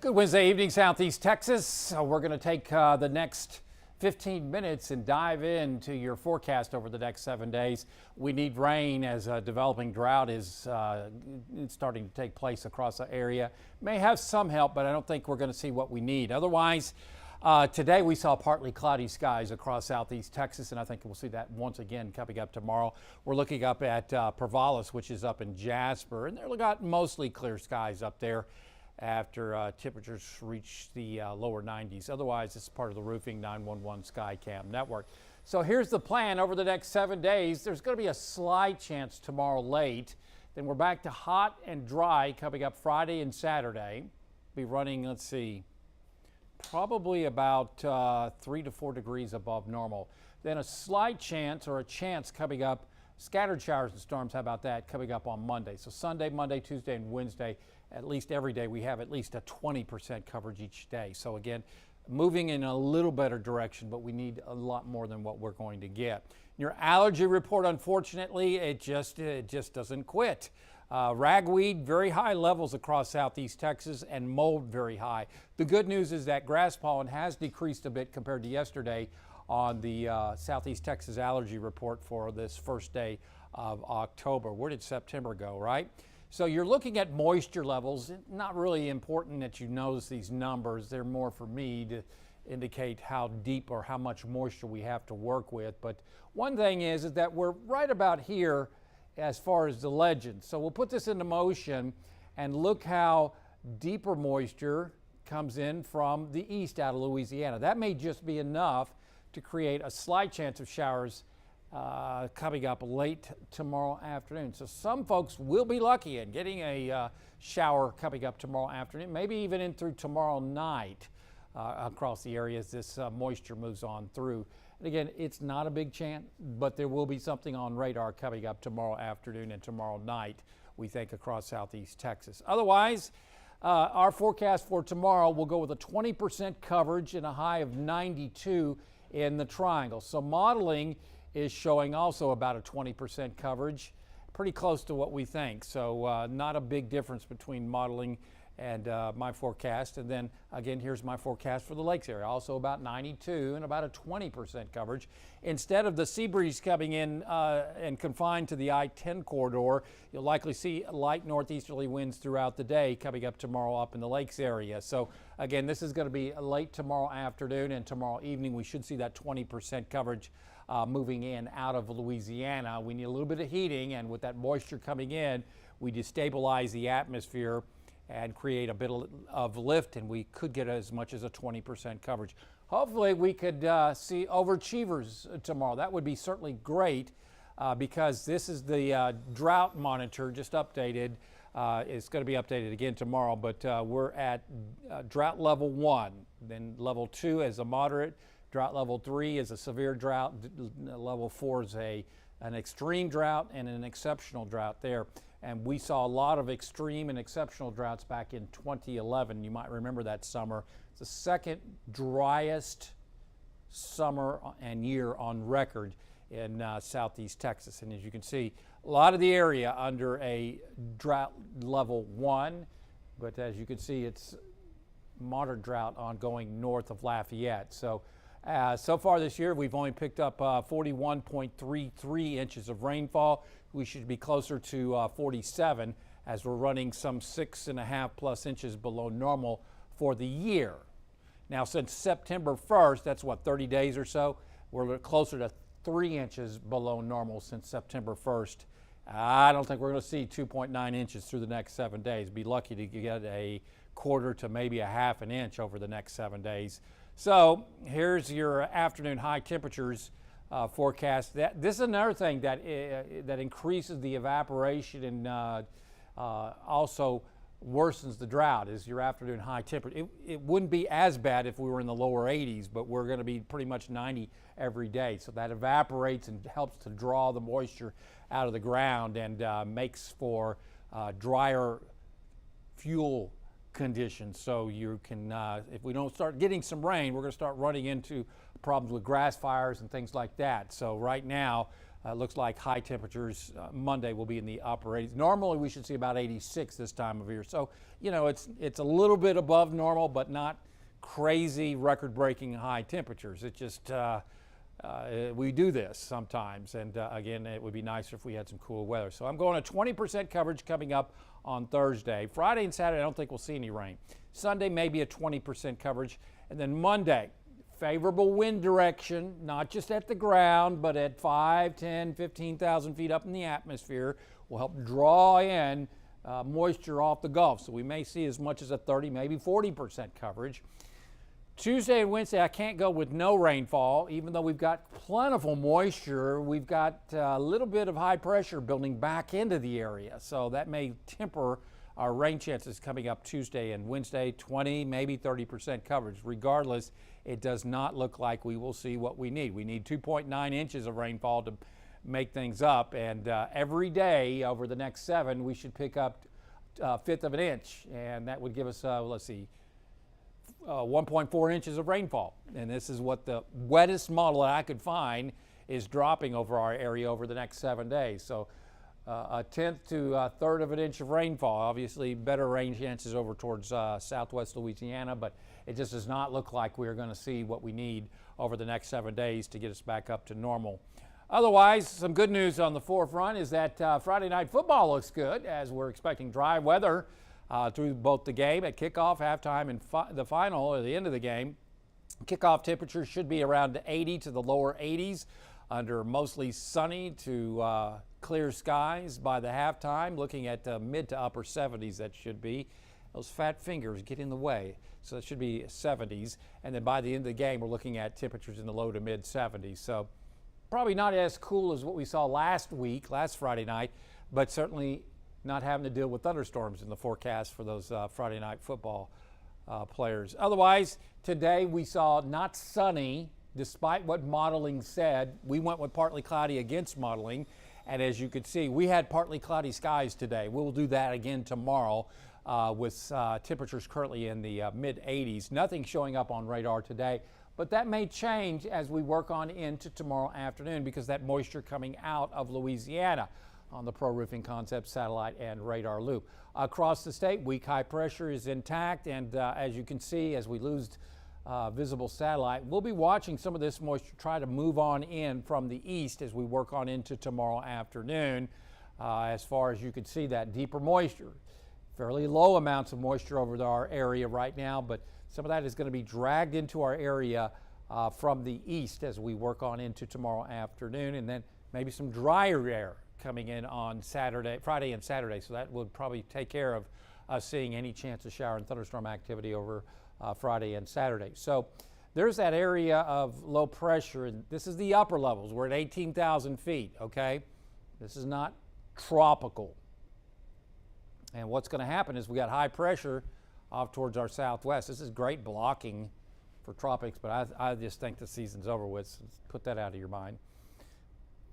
Good Wednesday evening, Southeast Texas. We're going to take the next 15 minutes and dive into your forecast over the next 7 days. We need rain as a developing drought is starting to take place across the area. May have some help, but I don't think we're going to see what we need. Otherwise, today we saw partly cloudy skies across Southeast Texas, and I think we'll see that once again coming up tomorrow. We're looking up at Pervalis, which is up in Jasper, and they've got mostly clear skies up there after temperatures reach the lower 90s. Otherwise, this is part of the Roofing 911 Skycam network. So here's the plan over the next 7 days. There's going to be a slight chance tomorrow late. Then we're back to hot and dry coming up Friday and Saturday. Be running, let's see, probably about 3 to 4 degrees above normal. Then a slight chance or a chance coming up, scattered showers and storms, how about that, coming up on Monday. So Sunday, Monday, Tuesday, and Wednesday, at least every day, we have at least a 20% coverage each day. So again, moving in a little better direction, but we need a lot more than what we're going to get. Your allergy report, unfortunately, it just doesn't quit. Ragweed, very high levels across Southeast Texas, and mold very high. The good news is that grass pollen has decreased a bit compared to yesterday on the Southeast Texas allergy report for this first day of October. Where did September go, right? So you're looking at moisture levels. Not really important that you notice these numbers. They're more for me to indicate how deep or how much moisture we have to work with. But one thing is that we're right about here as far as the legend. So we'll put this into motion and look how deeper moisture comes in from the east out of Louisiana. That may just be enough to create a slight chance of showers coming up late tomorrow afternoon. So some folks will be lucky in getting a shower coming up tomorrow afternoon, maybe even in through tomorrow night across the area as this moisture moves on through. And again, it's not a big chance, but there will be something on radar coming up tomorrow afternoon and tomorrow night, we think, across Southeast Texas. Otherwise, our forecast for tomorrow will go with a 20% coverage and a high of 92 in the triangle. So modeling is showing also about a 20% coverage, pretty close to what we think. So not a big difference between modeling and my forecast. And then again, here's my forecast for the lakes area, also about 92 and about a 20% coverage. Instead of the sea breeze coming in and confined to the I-10 corridor, you'll likely see light northeasterly winds throughout the day coming up tomorrow up in the lakes area. So again, this is going to be late tomorrow afternoon and tomorrow evening. We should see that 20% coverage moving in out of Louisiana. We need a little bit of heating, and with that moisture coming in, we destabilize the atmosphere and create a bit of lift, and we could get as much as a 20% coverage. Hopefully we could see overachievers tomorrow. That would be certainly great because this is the drought monitor just updated. It's going to be updated again tomorrow, but we're at drought level 1, then level 2 is a moderate, drought level 3 is a severe drought, level 4 is an extreme drought and an exceptional drought there. And we saw a lot of extreme and exceptional droughts back in 2011. You might remember that summer. It's the second driest summer and year on record in Southeast Texas. And as you can see, a lot of the area under a drought level 1, but as you can see, it's moderate drought ongoing north of Lafayette. So so far this year, we've only picked up 41.33 inches of rainfall. We should be closer to 47 as we're running some 6.5 plus inches below normal for the year. Now, since September 1st, that's what, 30 days or so, we're closer to 3 inches below normal since September 1st. I don't think we're going to see 2.9 inches through the next 7 days. Be lucky to get a quarter to maybe a half an inch over the next 7 days. So here's your afternoon high temperatures forecast. This is another thing that increases the evaporation and also worsens the drought is your afternoon high temperature. It wouldn't be as bad if we were in the lower 80s, but we're going to be pretty much 90 every day. So that evaporates and helps to draw the moisture out of the ground and makes for drier fuel conditions. So you can, if we don't start getting some rain, we're going to start running into problems with grass fires and things like that. So right now, looks like high temperatures Monday will be in the upper 80s. Normally we should see about 86 this time of year. So, you know, it's a little bit above normal, but not crazy record-breaking high temperatures. It just, we do this sometimes. And again, it would be nicer if we had some cool weather. So I'm going to 20% coverage coming up on Thursday. Friday and Saturday, I don't think we'll see any rain. Sunday, maybe a 20% coverage. And then Monday, favorable wind direction, not just at the ground, but at 5, 10, 15,000 feet up in the atmosphere, will help draw in moisture off the Gulf. So we may see as much as a 30, maybe 40% coverage. Tuesday and Wednesday, I can't go with no rainfall, even though we've got plentiful moisture. We've got a little bit of high pressure building back into the area. So that may temper our rain chances coming up Tuesday and Wednesday, 20, maybe 30% coverage. Regardless, it does not look like we will see what we need. We need 2.9 inches of rainfall to make things up, and every day over the next 7, we should pick up a fifth of an inch, and that would give us, let's see, 1.4 inches of rainfall. And this is what the wettest model that I could find is dropping over our area over the next 7 days. So a tenth to a third of an inch of rainfall. Obviously better rain chances over towards southwest Louisiana, but it just does not look like we're going to see what we need over the next 7 days to get us back up to normal. Otherwise, some good news on the forefront is that Friday night football looks good, as we're expecting dry weather through both the game at kickoff, halftime, and the final or the end of the game. Kickoff temperatures should be around 80 to the lower 80s under mostly sunny to clear skies by the halftime, looking at mid to upper 70s. That should be. Those fat fingers get in the way, so it should be 70s. And then by the end of the game, we're looking at temperatures in the low to mid 70s. So probably not as cool as what we saw last Friday night, but certainly not having to deal with thunderstorms in the forecast for those Friday night football players. Otherwise, today we saw not sunny, despite what modeling said. We went with partly cloudy against modeling, and as you could see, we had partly cloudy skies today. We'll do that again tomorrow with temperatures currently in the mid 80s. Nothing showing up on radar today, but that may change as we work on into tomorrow afternoon because that moisture coming out of Louisiana on the Pro Roofing Concepts satellite and radar loop. Across the state, weak high pressure is intact, and as you can see, as we lose visible satellite, we'll be watching some of this moisture try to move on in from the east as we work on into tomorrow afternoon. As far as you can see, that deeper moisture, fairly low amounts of moisture over our area right now, but some of that is going to be dragged into our area from the east as we work on into tomorrow afternoon, and then maybe some drier air coming in on Friday and Saturday. So that would probably take care of us seeing any chance of shower and thunderstorm activity over Friday and Saturday. So there's that area of low pressure, and this is the upper levels. We're at 18,000 feet, okay? This is not tropical. And what's going to happen is we got high pressure off towards our southwest. This is great blocking for tropics, but I just think the season's over with. So put that out of your mind.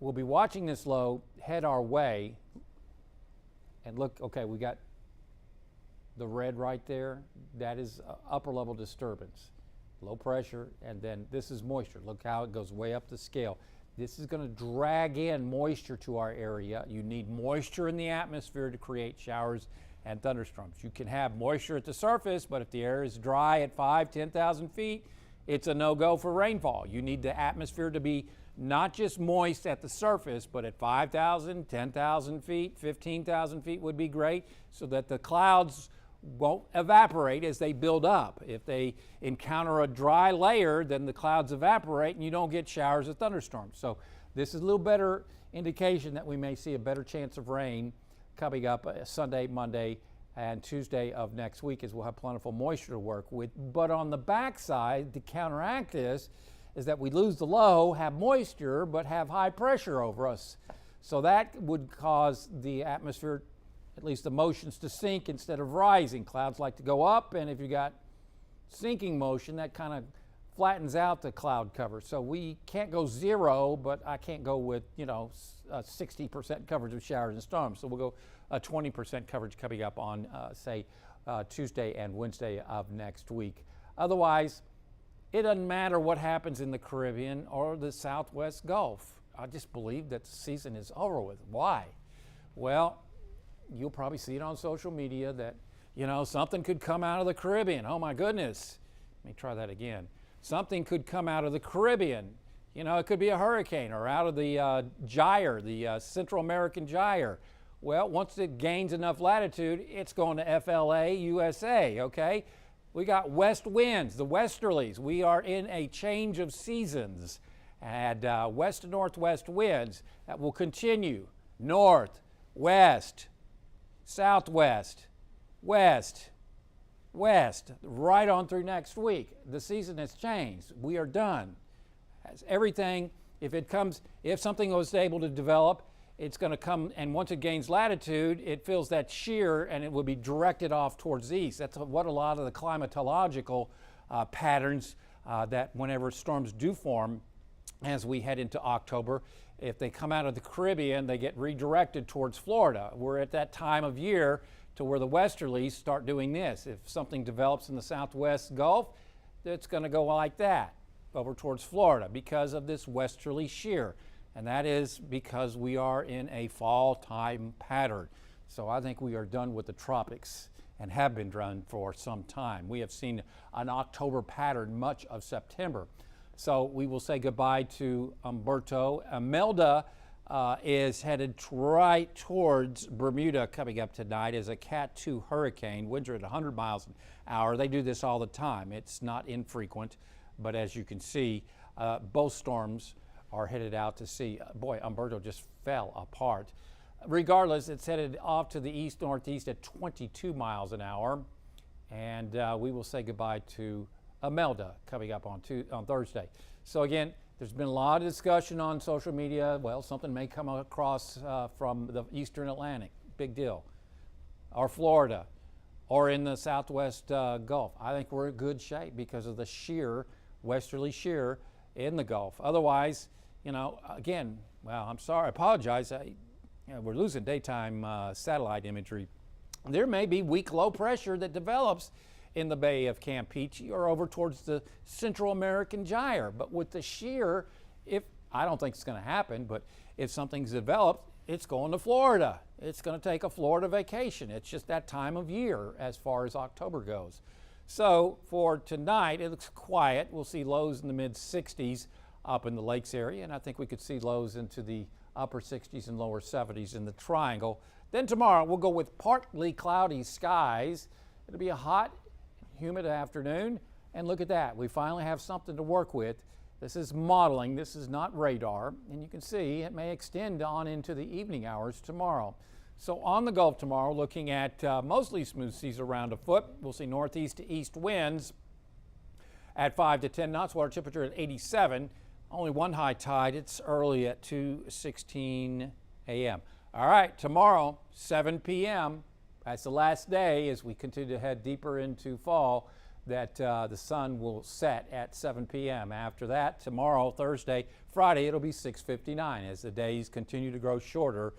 We'll be watching this low head our way, and look, okay, we got the red right there. That is upper level disturbance, low pressure, and then this is moisture. Look how it goes way up the scale. This is going to drag in moisture to our area. You need moisture in the atmosphere to create showers and thunderstorms. You can have moisture at the surface, but if the air is dry at 5, 10,000 feet, it's a no-go for rainfall. You need the atmosphere to be not just moist at the surface, but at 5,000, 10,000 feet, 15,000 feet would be great, so that the clouds won't evaporate as they build up. If they encounter a dry layer, then the clouds evaporate and you don't get showers or thunderstorms. So this is a little better indication that we may see a better chance of rain coming up Sunday, Monday, and Tuesday of next week, as we'll have plentiful moisture to work with. But on the backside, to counteract this, is that we lose the low, have moisture, but have high pressure over us. So that would cause the atmosphere, at least the motions, to sink instead of rising. Clouds like to go up, and if you got sinking motion, that kind of flattens out the cloud cover. So we can't go zero, but I can't go with, 60% coverage of showers and storms. So we'll go a 20% coverage coming up on, Tuesday and Wednesday of next week. Otherwise, It doesn't matter what happens in the Caribbean or the Southwest Gulf. I just believe that the season is over with. Why? Well, you'll probably see it on social media that, something could come out of the Caribbean. Oh my goodness. Let me try that again. Something could come out of the Caribbean. It could be a hurricane or out of the gyre, the Central American gyre. Well, once it gains enough latitude, it's going to FLA, USA, okay? We got west winds, the westerlies. We are in a change of seasons. And west to northwest winds that will continue north, west, southwest, west, west, right on through next week. The season has changed. We are done. As everything, if something was able to develop, it's going to come, and once it gains latitude, it feels that shear and it will be directed off towards the east. That's what a lot of the climatological patterns that whenever storms do form as we head into October, if they come out of the Caribbean, they get redirected towards Florida. We're at that time of year to where the westerlies start doing this. If something develops in the Southwest Gulf, it's going to go like that over towards Florida because of this westerly shear. And that is because we are in a fall time pattern. So I think we are done with the tropics and have been done for some time. We have seen an October pattern much of September. So we will say goodbye to Umberto. Imelda is headed right towards Bermuda coming up tonight as a Cat 2 hurricane. Winds are at 100 miles an hour. They do this all the time. It's not infrequent, but as you can see, both storms are headed out to sea. Boy, Umberto just fell apart. Regardless, it's headed off to the east-northeast at 22 miles an hour, and we will say goodbye to Imelda coming up on Thursday. So again, there's been a lot of discussion on social media. Well, something may come across from the eastern Atlantic, big deal, or Florida, or in the Southwest Gulf. I think we're in good shape because of the shear, westerly shear in the Gulf. Otherwise, again, well, I'm sorry, I apologize. We're losing daytime satellite imagery. There may be weak low pressure that develops in the Bay of Campeche or over towards the Central American gyre. But with the shear, I don't think it's going to happen, but if something's developed, it's going to Florida. It's going to take a Florida vacation. It's just that time of year as far as October goes. So for tonight, it looks quiet. We'll see lows in the mid-60s up in the lakes area, and I think we could see lows into the upper 60s and lower 70s in the triangle. Then tomorrow, we'll go with partly cloudy skies. It'll be a hot, humid afternoon, and look at that. We finally have something to work with. This is modeling. This is not radar, and you can see it may extend on into the evening hours tomorrow. So on the Gulf tomorrow, looking at mostly smooth seas around a foot. We'll see northeast to east winds at 5 to 10 knots, water temperature at 87. Only one high tide. It's early at 2:16 a.m. All right, tomorrow, 7 p.m., that's the last day as we continue to head deeper into fall, that the sun will set at 7 p.m. After that, tomorrow, Thursday, Friday, it'll be 6:59 as the days continue to grow shorter.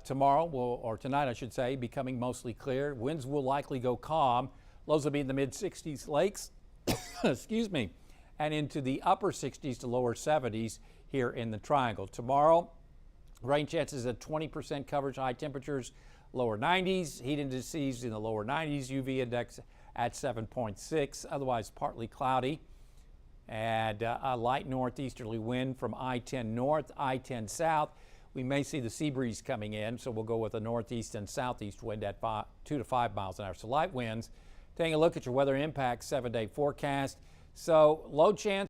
Tomorrow, or tonight I should say, becoming mostly clear. Winds will likely go calm. Lows will be in the mid-60s lakes, excuse me, and into the upper 60s to lower 70s here in the triangle. Tomorrow, rain chances at 20% coverage, high temperatures, lower 90s, heat indices in the lower 90s, UV index at 7.6, otherwise partly cloudy, and a light northeasterly wind from I-10 north, I-10 south. We may see the sea breeze coming in, so we'll go with a northeast and southeast wind at 2 to 5 miles an hour. So light winds. Taking a look at your weather impact 7-day forecast. So low chance